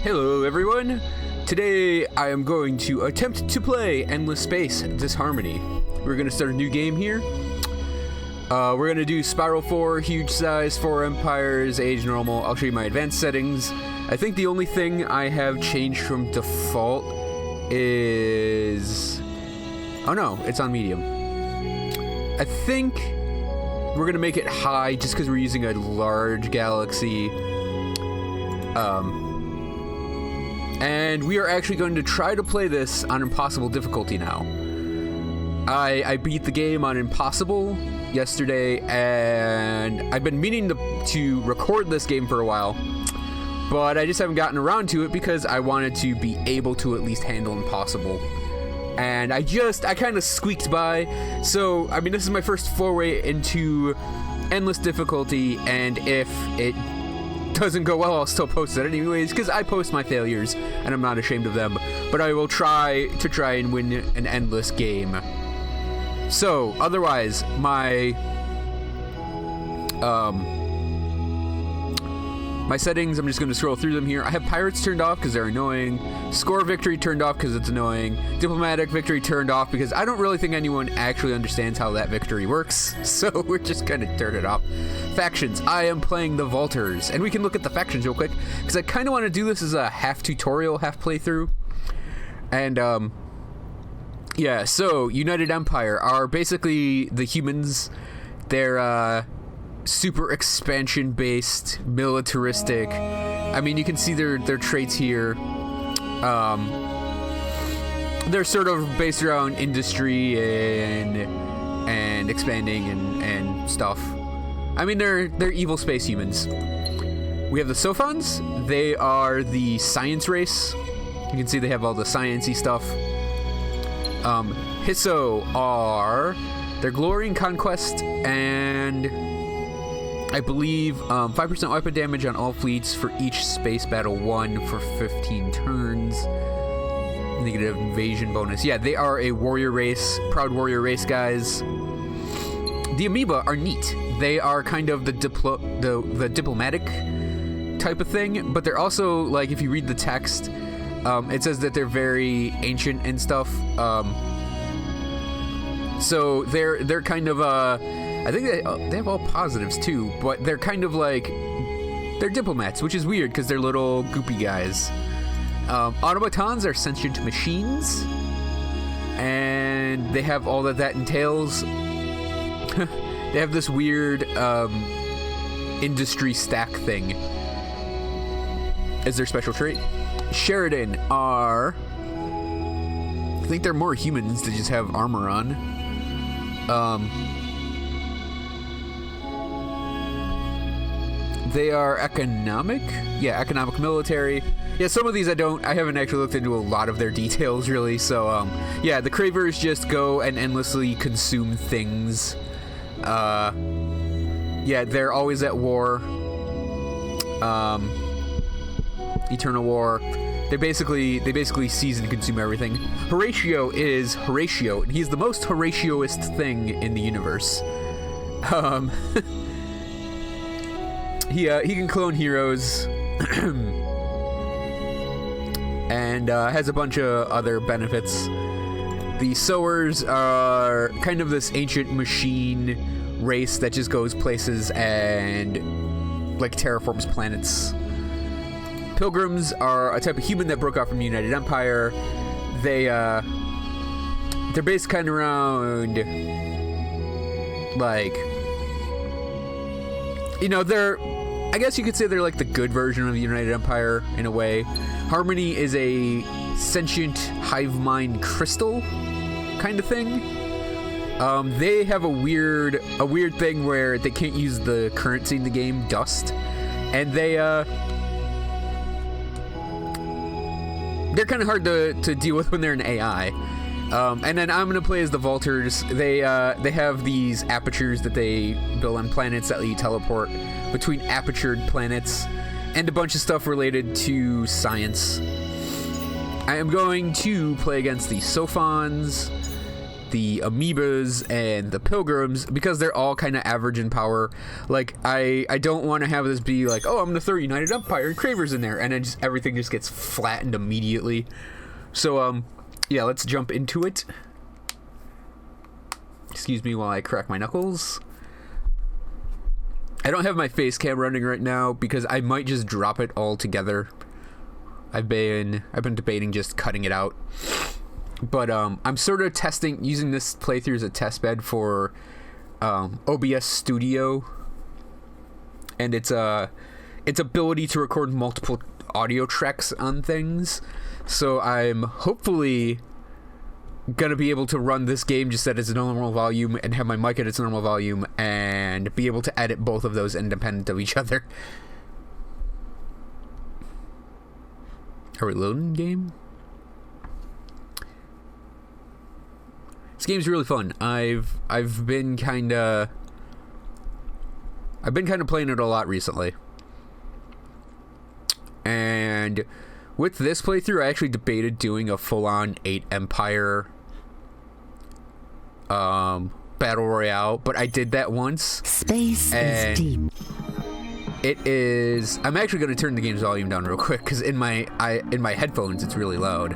Hello everyone! Today I am going to attempt to play Endless Space Disharmony. We're going to start a new game here. We're going to do Spiral 4, Huge Size, 4 Empires, Age Normal. I'll show you my advanced settings. I think the only thing I have changed from default is... Oh no, it's on medium. I think we're going to make it high just because we're using a large galaxy. And we are actually going to try to play this on Impossible difficulty now. I beat the game on Impossible yesterday, and I've been meaning to record this game for a while, but I just haven't gotten around to it because I wanted to be able to at least handle Impossible. And I kind of squeaked by. So, I mean, this is my first foray into endless difficulty, and if it doesn't go well, I'll still post it anyways, because I post my failures and I'm not ashamed of them. But I will try and win an endless game. So otherwise, my settings, I'm just going to scroll through them here. I have pirates turned off because they're annoying. Score victory turned off because it's annoying. Diplomatic victory turned off because I don't really think anyone actually understands how that victory works. So we're just going to turn it off. Factions. I am playing the Vaulters. And we can look at the factions real quick because I kind of want to do this as a half tutorial, half playthrough. And, yeah, so United Empire are basically the humans. They're, super expansion based, militaristic. I mean, you can see their traits here. They're sort of based around industry and expanding and stuff. I mean, they're evil space humans. We have the Sophons. They are the science race. You can see they have all the sciencey stuff. Hisso are their glory and conquest, and I believe 5% weapon damage on all fleets for each space battle won for 15 turns. Negative invasion bonus. Yeah, they are a warrior race, proud warrior race, guys. The amoeba are neat. They are kind of the diplomatic type of thing, but they're also, like, if you read the text, it says that they're very ancient and stuff. So they're kind of I think they have all positives too, but they're kind of like, they're diplomats, which is weird because they're little goopy guys. Automatons are sentient machines, and they have all that entails. They have this weird industry stack thing as their special trait. Sheridan are, I think they're more humans that just have armor on. They are economic? Yeah, economic military. Yeah, some of these I haven't actually looked into a lot of their details, really. So, yeah, the Cravers just go and endlessly consume things. Yeah, they're always at war. Eternal war. They basically seize and consume everything. Horatio is Horatio, and he's the most Horatioist thing in the universe. He can clone heroes and has a bunch of other benefits. The Sowers are kind of this ancient machine race that just goes places and, like, terraforms planets. Pilgrims are a type of human that broke off from the United Empire. They're based kind of around, like, you know, I guess you could say they're like the good version of the United Empire in a way. Harmony is a sentient hive mind crystal kind of thing. They have a weird thing where they can't use the currency in the game, dust, and they're kind of hard to deal with when they're an AI. And then I'm gonna play as the Vaulters. They have these apertures that they build on planets that let you teleport between apertured planets, and a bunch of stuff related to science. I am going to play against the Sophons, the amoebas and the pilgrims, because they're all kind of average in power. Like, I don't want to have this be like, oh, I'm gonna throw United Empire and Cravers in there, and then just everything just gets flattened immediately. So yeah, let's jump into it. Excuse me while I crack my knuckles. I don't have my face cam running right now because I might just drop it all together. I've been debating just cutting it out. But I'm sort of using this playthrough as a test bed for OBS Studio and its ability to record multiple audio tracks on things. So I'm hopefully gonna be able to run this game just at its normal volume and have my mic at its normal volume and be able to edit both of those independent of each other. Are we loading game? This game's really fun. I've been kind of playing it a lot recently. And with this playthrough, I actually debated doing a full-on 8 Empire battle royale, but I did that once. Space is deep. It is. I'm actually going to turn the game's volume down real quick because in my headphones it's really loud.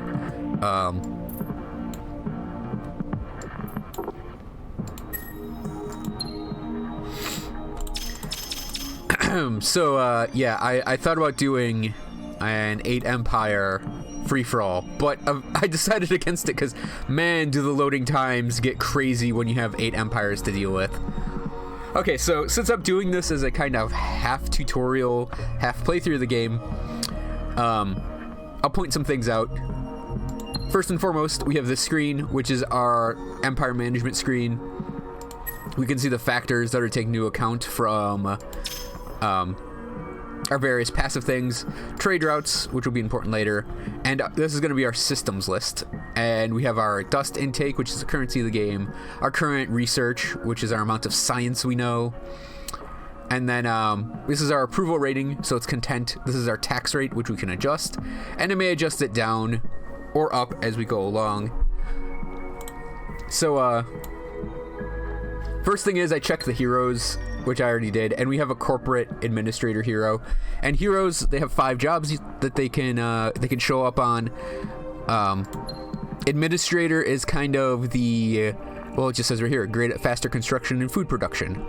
So yeah, I thought about doing an 8 Empire free-for-all, but I decided against it because, man, do the loading times get crazy when you have 8 empires to deal with. Okay, so since I'm doing this as a kind of half tutorial, half playthrough of the game, I'll point some things out. First and foremost, we have this screen, which is our empire management screen. We can see the factors that are taken into account from our various passive things, trade routes, which will be important later, and this is going to be our systems list. And we have our dust intake, which is the currency of the game, our current research, which is our amount of science we know, and then this is our approval rating, so it's content. This is our tax rate, which we can adjust, and it may adjust it down or up as we go along. So first thing is I check the heroes, which I already did, and we have a corporate administrator hero. And heroes, they have 5 jobs that they can show up on. Administrator is kind of the, well, it just says right here, great at faster construction and food production.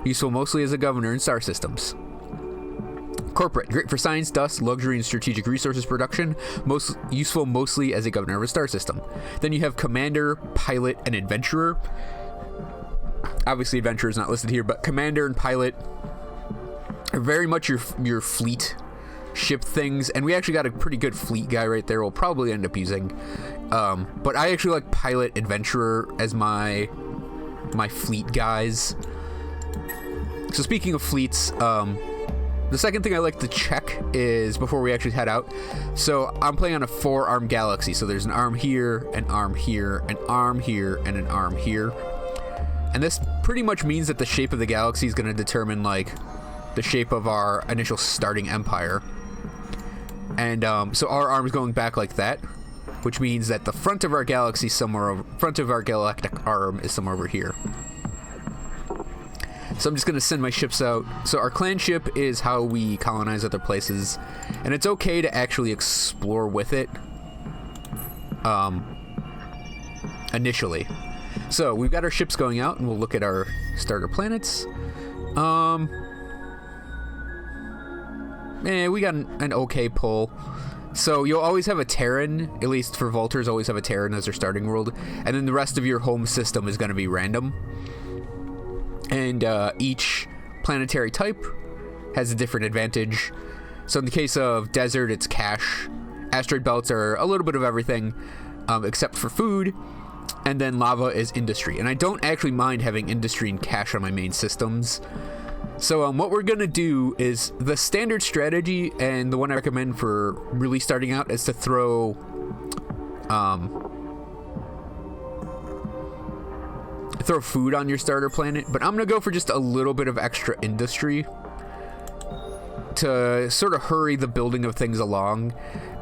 Useful mostly as a governor in star systems. Corporate, great for science, dust, luxury, and strategic resources production. Most useful mostly as a governor of a star system. Then you have commander, pilot, and adventurer. Obviously, adventurer is not listed here, but commander and pilot are very much your fleet ship things, and we actually got a pretty good fleet guy right there. We'll probably end up using, but I actually like pilot, adventurer as my fleet guys. So speaking of fleets, the second thing I like to check is before we actually head out. So I'm playing on a 4-arm galaxy. So there's an arm here, an arm here, an arm here, and an arm here. And this pretty much means that the shape of the galaxy is going to determine, like, the shape of our initial starting empire. And so our arm is going back like that, which means that the front of our galaxy front of our galactic arm is somewhere over here. So I'm just going to send my ships out. So our clan ship is how we colonize other places, and it's okay to actually explore with it initially. So we've got our ships going out, and we'll look at our starter planets. We got an okay pull. So you'll always have a Terran, at least for Vultures, always have a Terran as their starting world, and then the rest of your home system is going to be random. And each planetary type has a different advantage. So in the case of desert, it's cash. Asteroid belts are a little bit of everything, except for food. And then lava is industry. And I don't actually mind having industry and cash on my main systems. So what we're going to do is the standard strategy, and the one I recommend for really starting out, is to throw food on your starter planet. But I'm going to go for just a little bit of extra industry to sort of hurry the building of things along.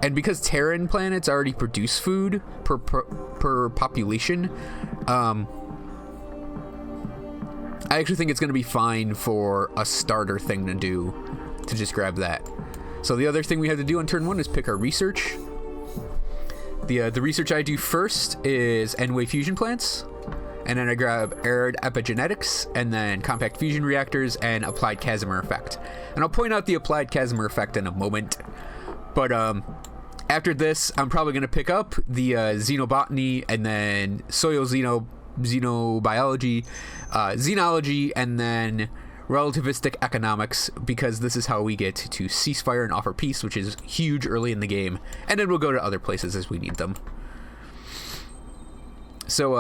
And because Terran planets already produce food per population, I actually think it's going to be fine for a starter thing to do, to just grab that. So the other thing we have to do on turn 1 is pick our research. The research I do first is N-wave fusion plants, and then I grab arid epigenetics, and then compact fusion reactors, and applied Casimir effect. And I'll point out the applied Casimir effect in a moment. But after this, I'm probably going to pick up the xenobotany, and then soil xenobiology, xenology, and then relativistic economics, because this is how we get to ceasefire and offer peace, which is huge early in the game. And then we'll go to other places as we need them. So,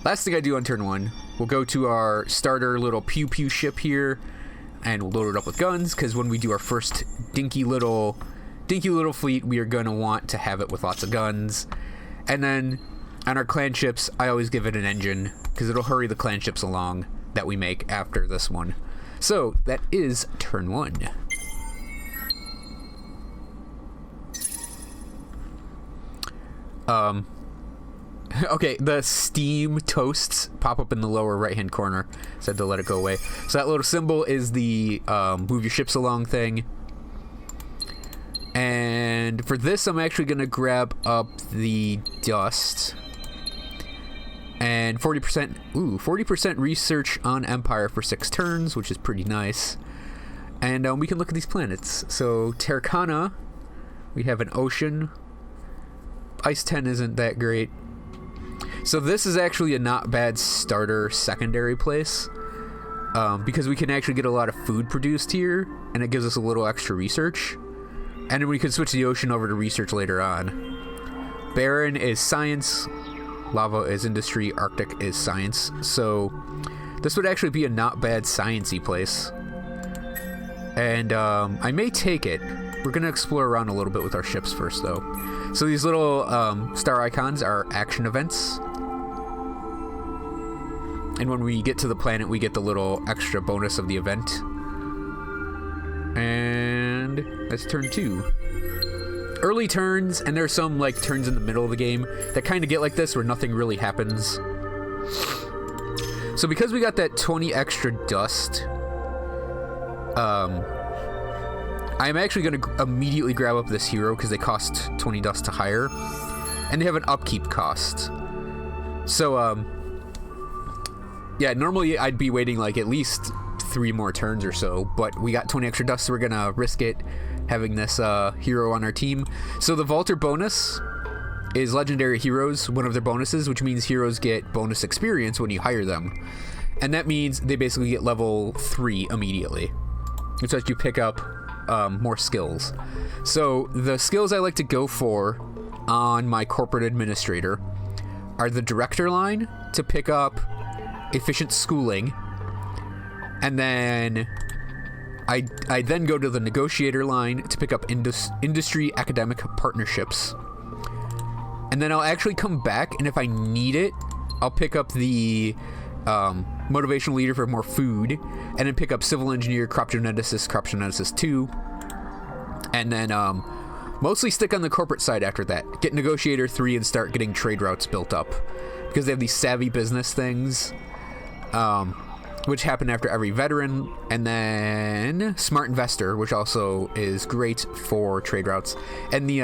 last thing I do on turn 1, we'll go to our starter little pew-pew ship here, and we'll load it up with guns, because when we do our first dinky little fleet, we are going to want to have it with lots of guns. And then on our clan ships, I always give it an engine, because it'll hurry the clan ships along that we make after this one. So that is turn 1. Okay, the steam toasts pop up in the lower right hand corner. Said to let it go away. So that little symbol is the move your ships along thing. And for this, I'm actually going to grab up the dust. And 40% research on Empire for 6 turns, which is pretty nice. And we can look at these planets. So Terracana, we have an ocean. Ice 10 isn't that great. So this is actually a not bad starter secondary place, because we can actually get a lot of food produced here, and it gives us a little extra research. And then we can switch the ocean over to research later on. Barren is science. Lava is industry, Arctic is science. So this would actually be a not bad sciencey place. And I may take it. We're going to explore around a little bit with our ships first, though. So these little star icons are action events. And when we get to the planet, we get the little extra bonus of the event. And that's turn 2. Early turns, and there's some like turns in the middle of the game that kind of get like this where nothing really happens. So because we got that 20 extra dust, I'm actually going to immediately grab up this hero because they cost 20 dust to hire, and they have an upkeep cost. So yeah, normally I'd be waiting like at least 3 more turns or so, but we got 20 extra dust, so we're gonna risk it having this hero on our team. So the Vaulter bonus is legendary heroes, one of their bonuses, which means heroes get bonus experience when you hire them. And that means they basically get level 3 immediately, which lets you pick up more skills. So the skills I like to go for on my corporate administrator are the director line to pick up efficient schooling, and then I then go to the negotiator line to pick up industry academic partnerships. And then I'll actually come back, and if I need it, I'll pick up the motivational leader for more food, and then pick up civil engineer, crop geneticist 2, and then mostly stick on the corporate side after that. Get negotiator 3 and start getting trade routes built up, because they have these savvy business things, which happen after every veteran, and then smart investor, which also is great for trade routes, and the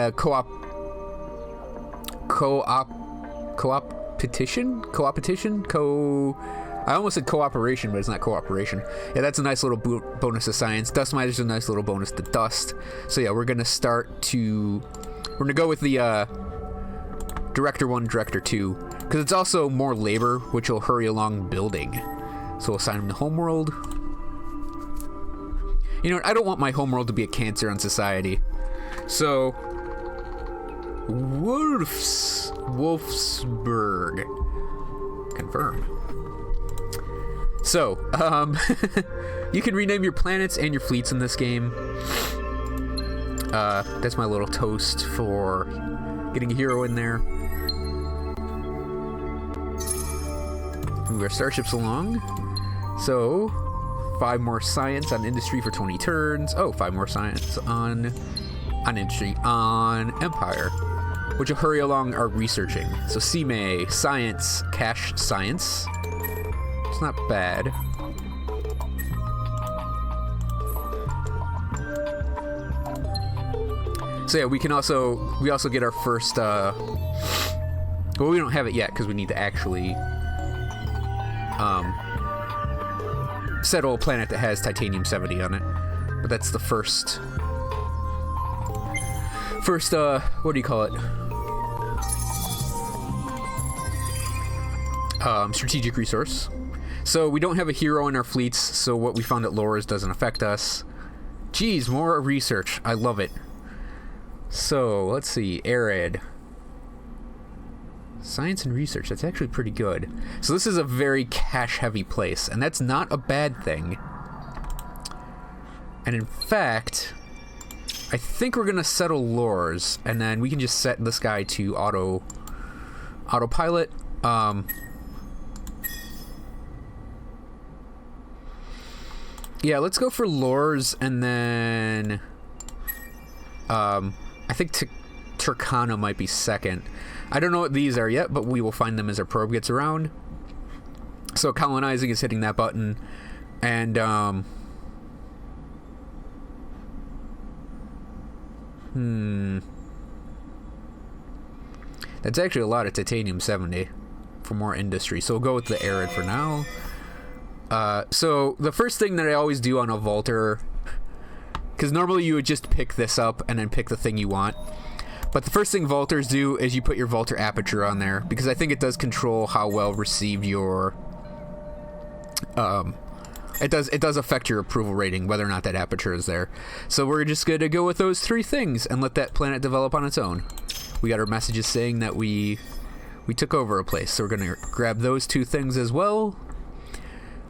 I almost said cooperation, but it's not cooperation. Yeah, that's a nice little bonus to science. Dust miter is a nice little bonus to dust. So yeah, we're gonna go with the director 1, director 2, because it's also more labor, which will hurry along building. So we'll assign them to homeworld. You know what? I don't want my homeworld to be a cancer on society. So Wolfsburg. Confirm. So, you can rename your planets and your fleets in this game. That's my little toast for getting a hero in there. Move our starships along. So, 5 more science on industry for 20 turns. Oh, 5 more science on on industry, on empire, which will hurry along our researching. So CMA, science, cash science. It's not bad. So yeah, we also get our first, well, we don't have it yet because we need to actually settle a planet that has titanium-70 on it. But that's the first, what do you call it? Strategic resource. So we don't have a hero in our fleets, so what we found at Laura's doesn't affect us. Geez, more research. I love it. So, let's see. Arid. Science and research. That's actually pretty good. So this is a very cash-heavy place, and that's not a bad thing. And in fact, I think we're going to settle Lures, and then we can just set this guy to autopilot. Yeah, let's go for Lures, and then I think Turkana might be second. I don't know what these are yet, but we will find them as our probe gets around. So colonizing is hitting that button, and that's actually a lot of titanium-70 for more industry. So we'll go with the Arid for now. So the first thing that I always do on a Vaulter, because normally you would just pick this up and then pick the thing you want, but the first thing Vaulters do is you put your Vaulter aperture on there, because I think it does control how well received your it does affect your approval rating, whether or not that aperture is there. So we're just gonna go with those three things and let that planet develop on its own. We got our messages saying that we took over a place, so we're gonna grab those two things as well.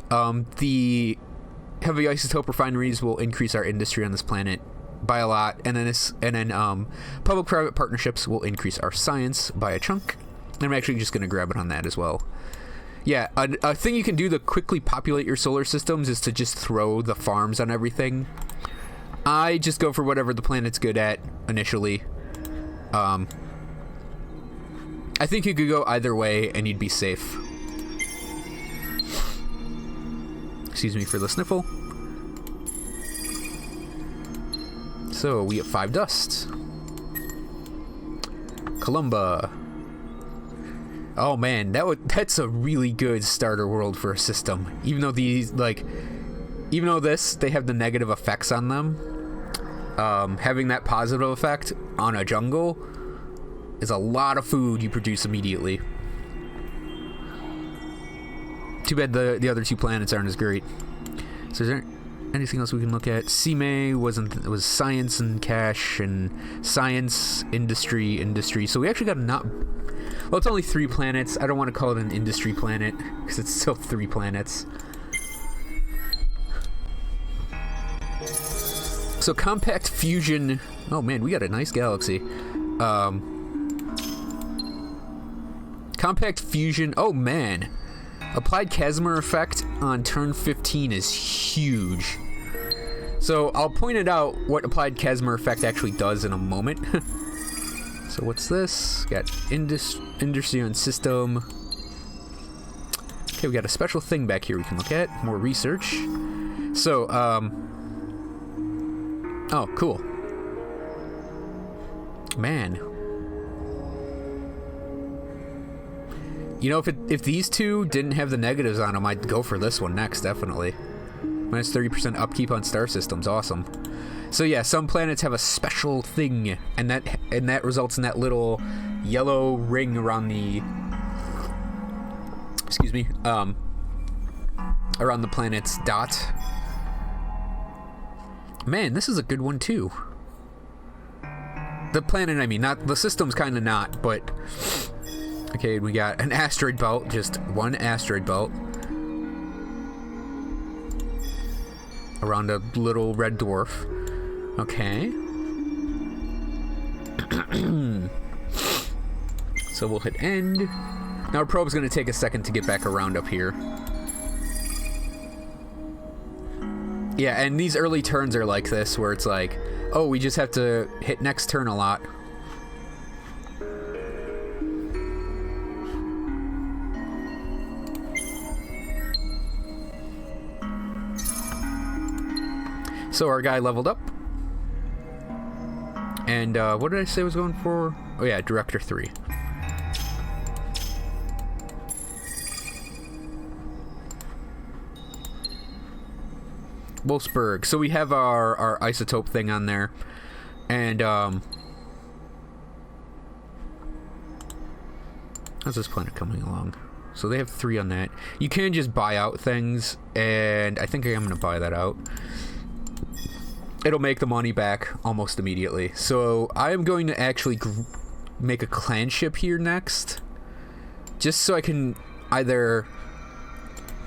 The heavy isotope refineries will increase our industry on this planet by a lot, and then public-private partnerships will increase our science by a chunk. And I'm actually just going to grab it on that as well. Yeah, a thing you can do to quickly populate your solar systems is to just throw the farms on everything. I just go for whatever the planet's good at initially. I think you could go either way and you'd be safe. Excuse me for the sniffle. So we have 5 dusts. Columba. Oh man, that's a really good starter world for a system. Even though they have the negative effects on them, having that positive effect on a jungle is a lot of food you produce immediately. Too bad the other 2 planets aren't as great. So is there anything else we can look at? CMA was science and cash, and science, industry. So we actually got well, it's only 3 planets. I don't want to call it an industry planet because it's still 3 planets. So compact fusion. Oh man, we got a nice galaxy. Compact fusion. Oh man. Applied Casimir effect on turn 15 is huge. So I'll point it out what applied Casimir effect actually does in a moment. So what's this? Got industry on system. Okay, we got a special thing back here we can look at. More research. So, oh, cool. Man. You know, if these 2 didn't have the negatives on them, I'd go for this one next, definitely. Minus 30% upkeep on star systems, awesome. So yeah, some planets have a special thing, and that results in that little yellow ring around the, excuse me, around the planet's dot. Man, this is a good one too. The planet, I mean, not the system's kind of not, but. Okay, we got an asteroid belt, just one asteroid belt. Around a little red dwarf. Okay. So we'll hit end. Now our probe's going to take a second to get back around up here. Yeah, and these early turns are like this, where it's like, Oh, we just have to hit next turn a lot. So our guy leveled up. And what did I say I was going for? Oh yeah, Director 3. Wolfsburg. So we have our isotope thing on there. And how's this planet coming along? So they have 3 on that. You can just buy out things, and I think I am going to buy that out. It'll make the money back almost immediately. So I am going to actually make a clan ship here next, just so I can either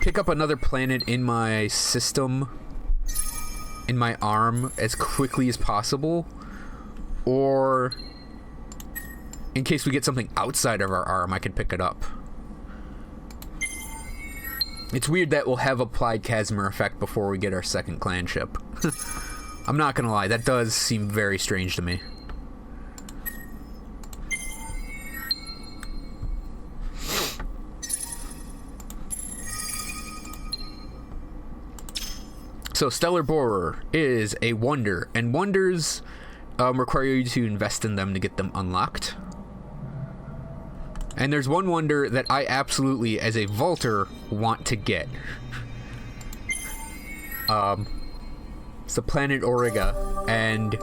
pick up another planet in my system, in my arm, as quickly as possible, or in case we get something outside of our arm, I can pick it up. It's weird that we'll have applied Casimir effect before we get our second clan ship. I'm not gonna lie, that does seem very strange to me. So Stellar Borer is a wonder, and wonders require you to invest in them to get them unlocked. And there's one wonder that I absolutely, as a vaulter, want to get. It's the planet Auriga, and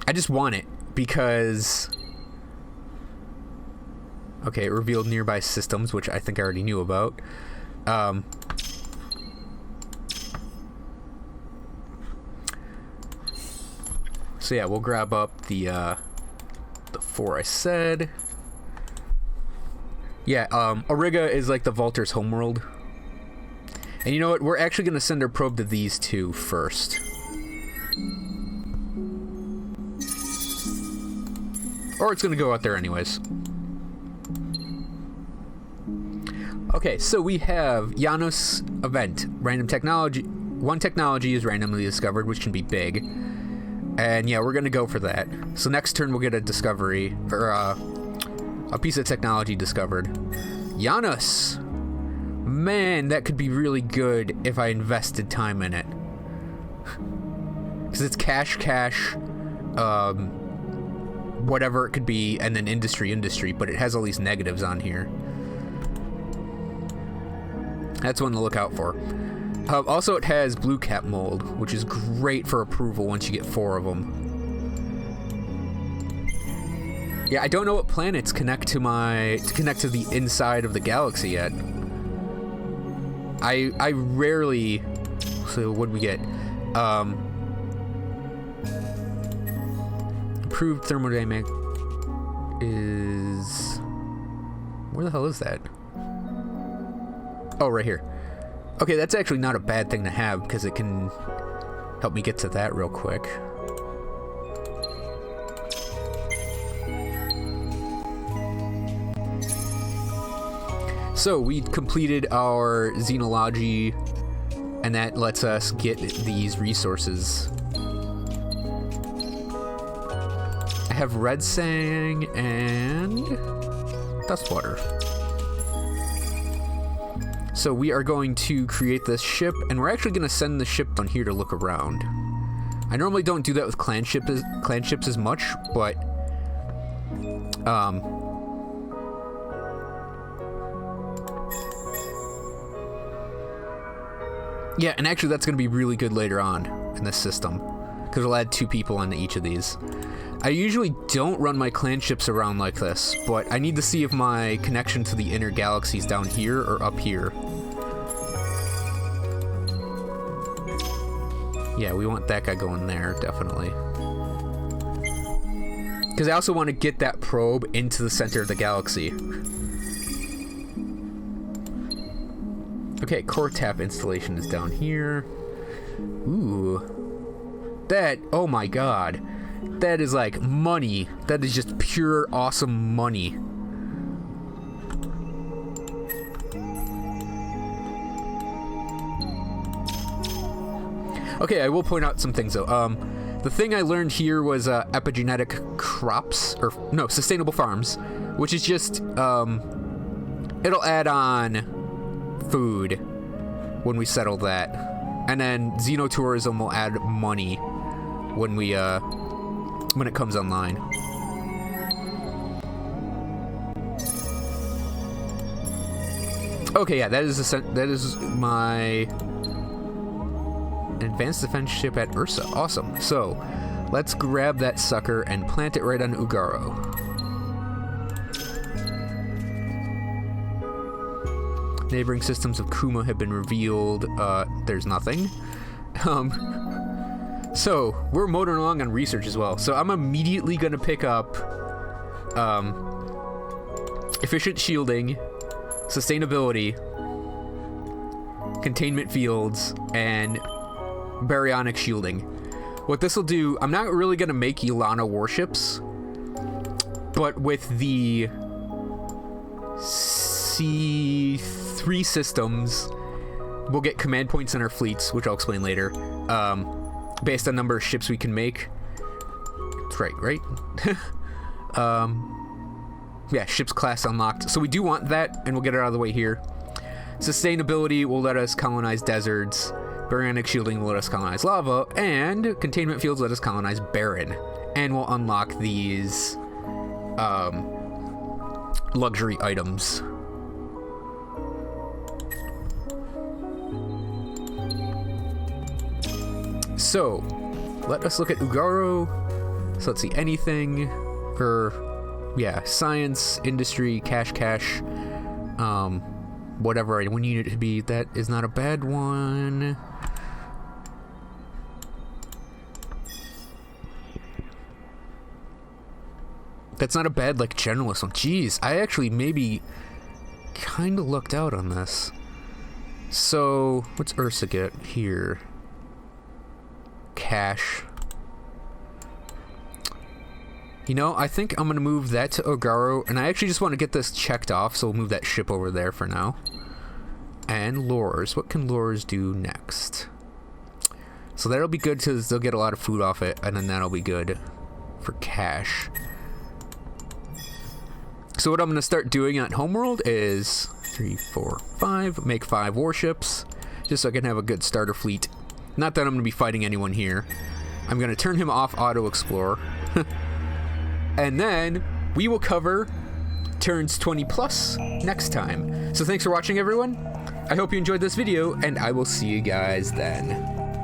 I just want it because... Okay, it revealed nearby systems, which I think I already knew about. So yeah, we'll grab up the 4 I said. Yeah, Auriga is like the Vaulter's homeworld. And you know what? We're actually going to send our probe to these 2 first. Or it's going to go out there anyways. Okay, so we have Janus event. Random technology. One technology is randomly discovered, which can be big. And yeah, we're going to go for that. So next turn we'll get a discovery, or a piece of technology discovered. Janus! Man, that could be really good if I invested time in it. Because it's cash, whatever it could be, and then industry, but it has all these negatives on here. That's one to look out for. Also, it has blue cap mold, which is great for approval once you get 4 of them. Yeah, I don't know what planets connect to the inside of the galaxy yet. I rarely... So what do we get? Improved thermodynamic is... Where the hell is that? Oh, right here. Okay, that's actually not a bad thing to have because it can help me get to that real quick. So we completed our xenology, and that lets us get these resources. I have red sang and dust water. So we are going to create this ship, and we're actually going to send the ship down here to look around. I normally don't do that with clan ships as much, but yeah, and actually that's going to be really good later on in this system, because it'll add 2 people onto each of these. I usually don't run my clan ships around like this, but I need to see if my connection to the inner galaxies down here or up here. Yeah, we want that guy going there, definitely. Because I also want to get that probe into the center of the galaxy. Okay, core tap installation is down here. Ooh. That, oh my god. That is like money. That is just pure awesome money. Okay, I will point out some things though. The thing I learned here was epigenetic crops, or no, sustainable farms, which is just it'll add on food when we settle that, and then xenotourism will add money when we when it comes online. Okay, yeah, that is my advanced defense ship at Ursa. Awesome. So, let's grab that sucker and plant it right on Ugaro. Neighboring systems of Kuma have been revealed. There's nothing. So, we're motoring along on research as well. So, I'm immediately going to pick up efficient shielding, sustainability, containment fields, and baryonic shielding. What this will do, I'm not really going to make Yolana warships, but with the C3 systems, we'll get command points in our fleets, which I'll explain later, based on number of ships we can make. That's right? Yeah, ships class unlocked. So we do want that, and we'll get it out of the way here. Sustainability will let us colonize deserts. Baryonic shielding will let us colonize lava. And containment fields let us colonize barren. And we'll unlock these luxury items. So, let us look at Ugaro. So let's see, anything for... yeah, science, industry, cash, whatever we need it to be. That is not a bad one. That's not a bad, like, generalist one. Jeez, I actually maybe kind of lucked out on this. So, what's Ursa get here? Cash. You know, I think I'm going to move that to Ugaro, and I actually just want to get this checked off, so we'll move that ship over there for now. And lures. What can lures do next? So that'll be good because they'll get a lot of food off it, and then that'll be good for cash. So what I'm going to start doing at Homeworld is 3, 4, 5, make 5 warships, just so I can have a good starter fleet. Not that I'm going to be fighting anyone here. I'm going to turn him off auto-explore. And then we will cover turns 20 plus next time. So thanks for watching, everyone. I hope you enjoyed this video, and I will see you guys then.